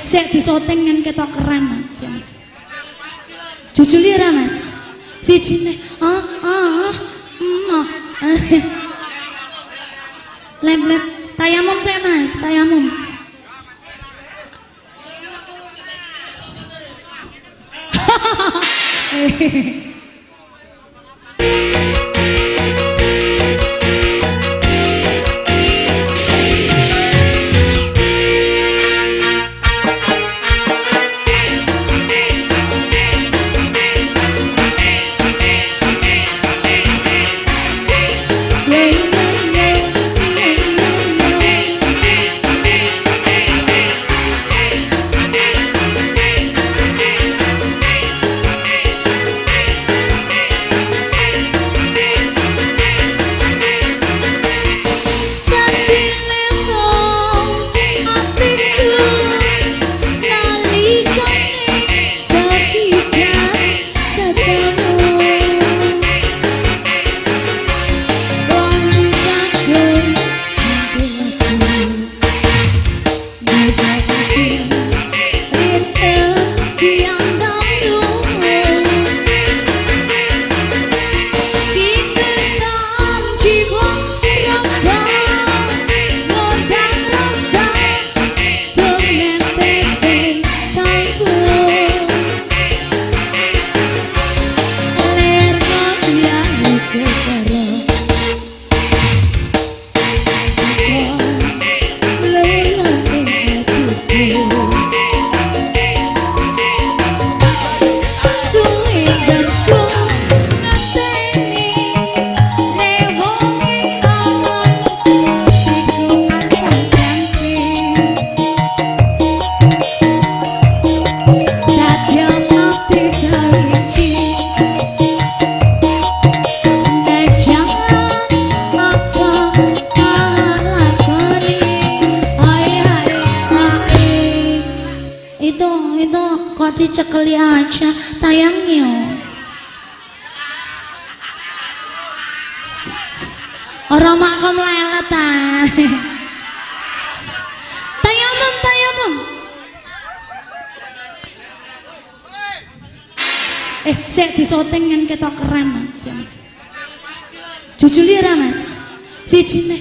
sik disoteng kan ketok keren Mas. Jujur ya Mas. Sijine lem tayamum saya Mas, tayamum. Kok dicekeli aja tayangnya orang makom lelet tayamum sik disoteng kan ketok keren Mas. Jujur ya Mas. Sijine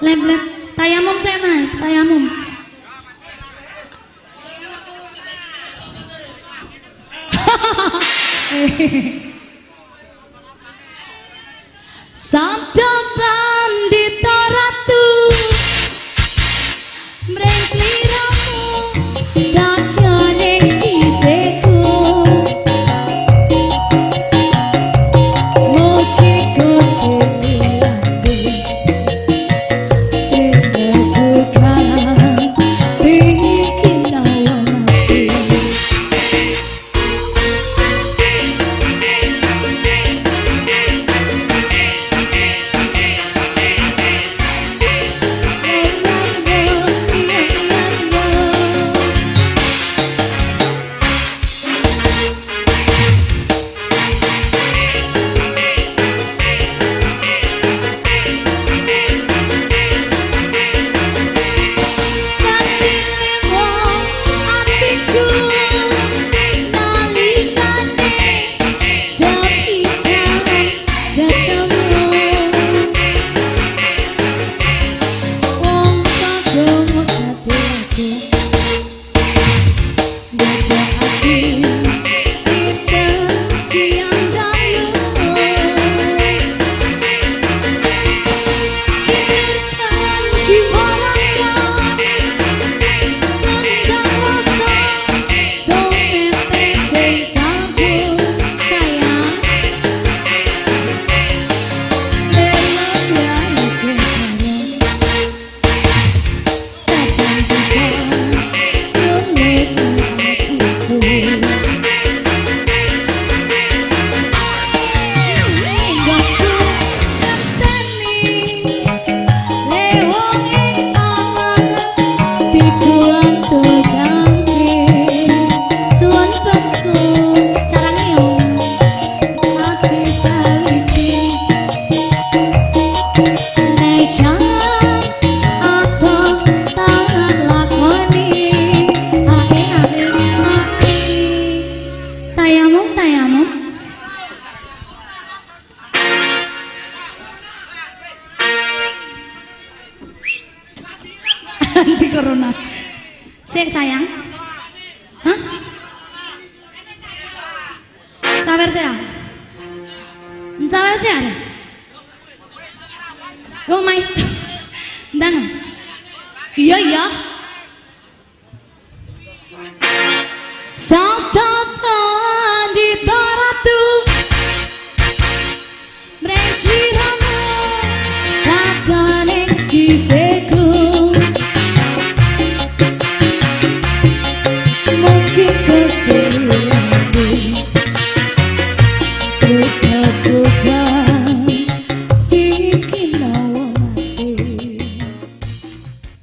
lem tayamum saya Mas, tayamum. Sabda pandita ratu mreng sliramu dajaning sisiku mugi Gusti Sik sayang. Hah? Sabar sih ya. Sabar sih ada. Wong main. Ndang. Iya iya. Sabda